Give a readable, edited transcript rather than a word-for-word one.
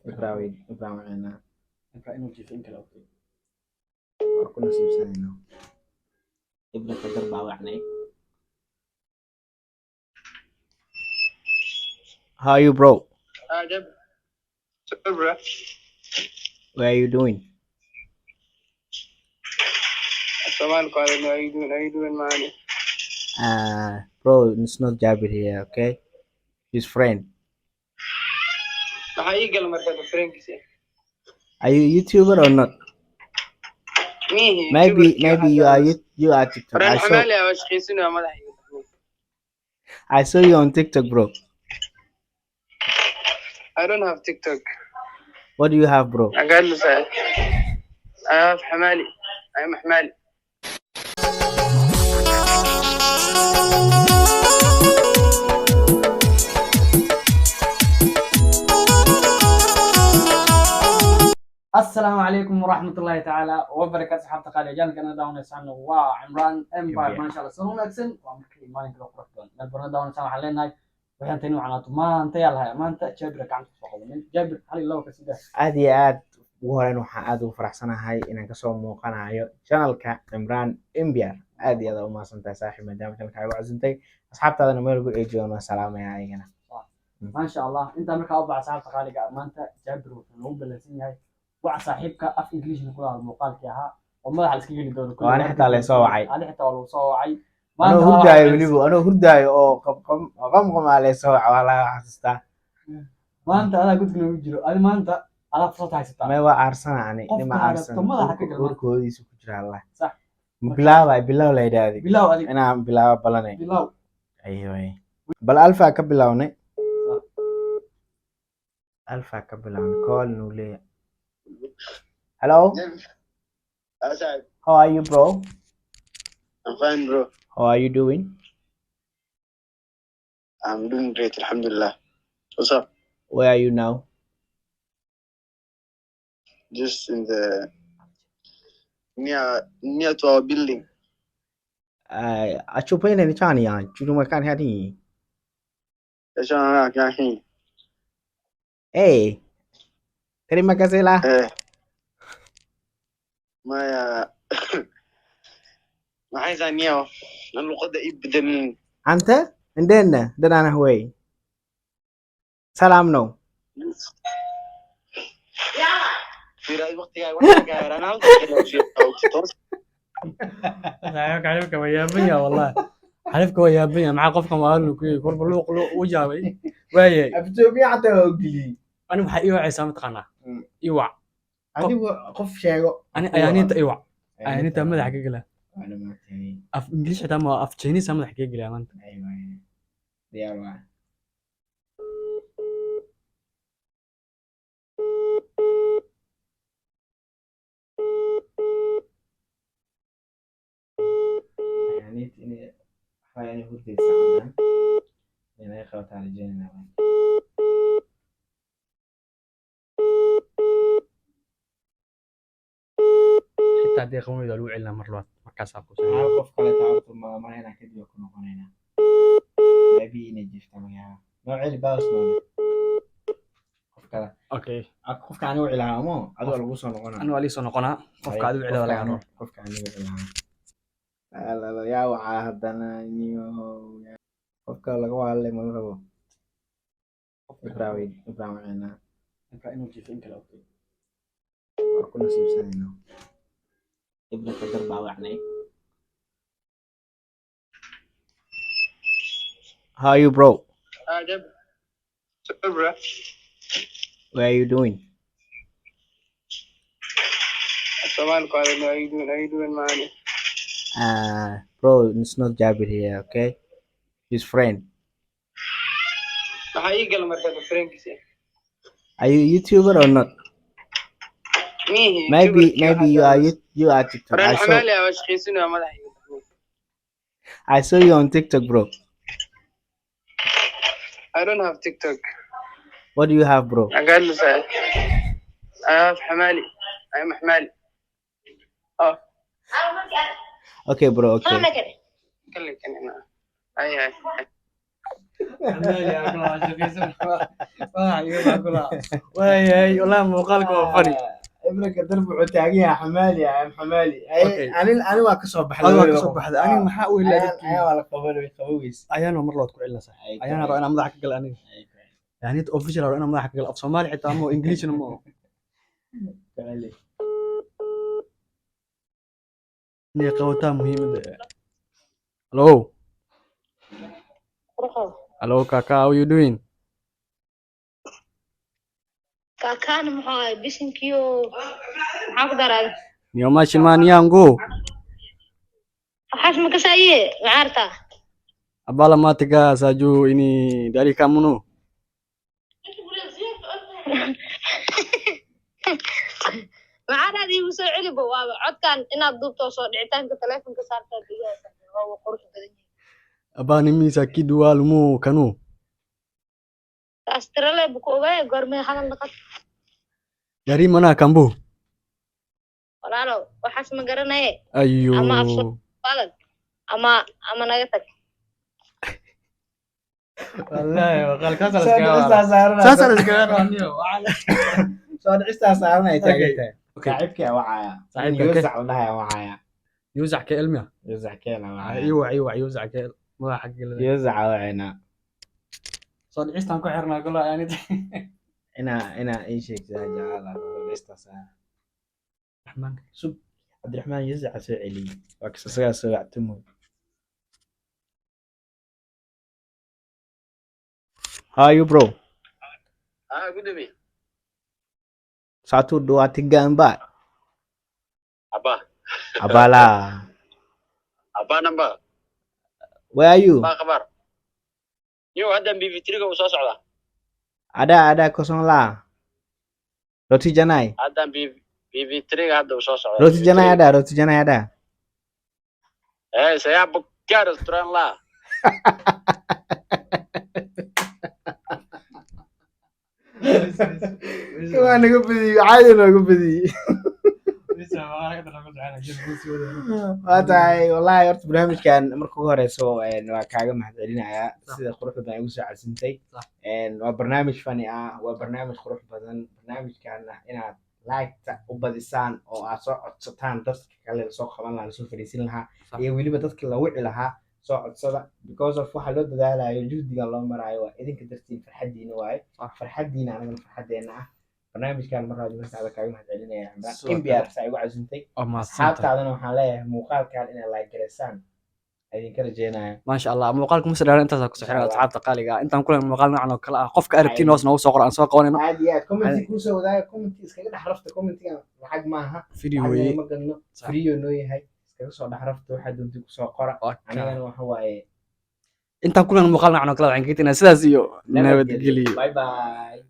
Ibrahim inuu jiifo in kale okay. waa ku nasiibsanayno ibna qadar baa wacnay. How are you, bro? Jab. Super, bro. Where are you doing? Somal calling. How you doing? How you doing, man? Bro, it's not Jabir here, okay? His friend. How you get market friend? Are you YouTuber or not? Me. Maybe you are TikTok. I saw you on TikTok, bro. I don't have TikTok. What do you have, bro? I have Hamali. I'm Hamali. السلام عليكم ورحمة الله تعالى وبركاته. صحابتي قال جان كنا داون سانو وعمران امباير ما شاء الله سنون اكسن ومركي مالك لو قرطون نبرنا داون سان حلينا waxaan tani waxaan maanta yaalhay maanta Jabir gacanta ku qodan Jabir hal loo ka sida aad iyo aad ugu horeyn waxaan aad ugu faraxsanahay inaan kasoo muuqanayo channelka Imran Embiar. aad iyo aad u maasantahay saaxiib maadaama channelka ay u casuntay asxaabtaadana meel ugu eejiyoon waa salaamaya ayagana ma sha Allah inta markaa u baax asxaabta qaaliga maanta Jabir wuxuu ugu ballansan yahay wax saaxiibka af English ku hadla muuqaalkii ahaa oo madaxa iska geli doono kullu aan xitaa la soo wacay loo soo wacay anoo hurdaayo oo qamqamaale soo wacay walaa xasuustaa maanta adaa gudka noogu jiro adi maanta adaa fursad haysataa may waa aarsana ani nima aarsan madaxa ka jiro urkoodiisa ku jira Allah sax bilaw la yiraahdo bilaw adig inaan bilaw balanay bilaw ayay bal alfa ka bilawnay alfa ka bilawnay call nule. Hello. How are you, bro? I'm fine, bro. How are you doing? I'm doing great, alhamdulillah. What's up? Where are you now? Just in the near to our building. Achupene ni chani ya chuma kan hadi. Yashana kahi. Hey. Terima kasih lah. ما ما عايز انيو لانه قد يبدا من انت عندنا انا هوي سلام نو في راي وقت يا واحد انا عارفك ويابنيا والله عارفك ويابنيا مع قفكم وقالوا كي قرب لوق وجاوي واي افتوبي حتى اوغلي انا waxa iyo wacaysa mataqana iwa adigu qof sheego ani ayaanita iwa ayaanita madax ka gala af English xitaa ma af Chinese madax ka gala maanta aywa diyaar waa يعني إني حياني هودي سعدان يعني خلط على جينا xitaa hadii qawmida lagu celina mar labaad markaas aan ku sameeyo qof kale taarto ma hena kadib ku noqonayna maybe inay jifta magaca nooci baas noqon qof kale okay qofka aan u cilaamo adoo lagu soo noqonaa anu wali soo noqonaa qofka aad u cilada laga haro qofka aan u cilaamo la yaa waxa hadana niyo qofka laga waalay ma rabo Ibrahim inuu jiifo in kale okay waa ku nasiibsanayno ibna qadar baa wacnay. How are you, bro? Jab. Super, bro. Where are you doing? Somal calling. How you doing, man? Bro, it's not Jabir here, okay? His friend. How you get market friend? Are you YouTuber or not? Me. Maybe you are TikTok. I saw you on TikTok, bro. I don't have TikTok. What do you have, bro? I have Hamali. I'm Hamali. Oh. Okay, bro. Okay. حمالي اكل عشان يقول واي والله muuqaalku waa fani iminka darbi wuxuu taagan yahay xamaali am xamaali Okay. ani waa kasoo baxday adiga ka soo baxday aniga maxaa u ilaa ayaa waa la qaboweys ayaana mar labaad ku celinaysaa ayaana raba inaan madaxa ka gal aniga yani official raba inaan madaxa ka gal af Soomaali xitaa ma Englishna ma inay qawataa muhiimada hello hello kaka how you doing كان محاي بيسنكيو محاك داراد niyo mashiman yangu حاش مكساية معارتا abala matiga saju ini dari kamu nu معانا دي وسو علي بوابا عد كان إنا بدوبتو صوت عتان كتليفون كسارتا بياسا هو قرش بدني abani misa kidual mu kanu أستراليا بكوغا غورمي حالان لقد dari mana kambu ولا لو وحاش مقرنا ايه ayo أما أفصل بالك أما نغتك wallahi waqal ka soo iskaga soo dhicistaa saaran ay taagan tahay Okay. saaxiibkii wacaya Saaxiibka yuusac u dhahaya wacaya yuusac ka ilmiya yuusac keena wacaya ayuu yuusac ka madaxa gelay yuusac wacayna soo dhicistan ku xirnaa kula yani inaa ii sheegtaa jacala dhista saa raxmaan sub cabdiraxmaan yuusac soo celiyey waa kasagaa soo wactamo how are you bro good me. satu dua tiga empat Apa? apalah Apa nambah? where are you Apa kabar? Yo, hadda BV3 ga soo socda. ada kosong lah roti janai Hadda BV3 ga hadda soo socda. roti janai ada saya buka restoran lah. waa naga badiyey caadi nooga badiyey waa tahay wallahi horta barnaamijkan marka ugu horeyso waa kaaga mahadcelinayaa sida quruxda badan igu soo casintay waa barnaamij fani ah waa barnaamij qurux badan barnaamijkana inaad like-ta u badisaan oo aad soo codsataan dadka kale lasoo qaban lahaa lasoo fadhiisin lahaa iyo weliba dadkii la wici lahaa soo codsada because of waxa loo dadaalayo juhdiga loo maraayo waa idinka dartiin farxadiina waaye farxadiina anagana farxadeena ah barnaamijkan mar labaad markaada kaaga mahadcelinaya cimraan imbiar saa igu casintay asxaabtaadana waxaan leeyahay muuqaalkan inay like gareysaan idinka rajeynaya maasha allah muuqaalku ma sadaaran intaas ku soo xiran asxaabta qaaliga intaan kulan muuqaal noocan oo kale ah qofka aragtiin hoos noogu soo qor aan soo qabanayno aad iyo aad commenti kusoo wadaaga commenti iskaga dhex rafta commentiga lacag maaha video weeye ma gadno free noo yahay iskaga soo dhex rafta waxaa doonta kusoo qora anigana waxa waaye intaan kulan muuqaal noocan oo kale waxaan ka tegnaa sidaas iyo nabadgelyo bye bye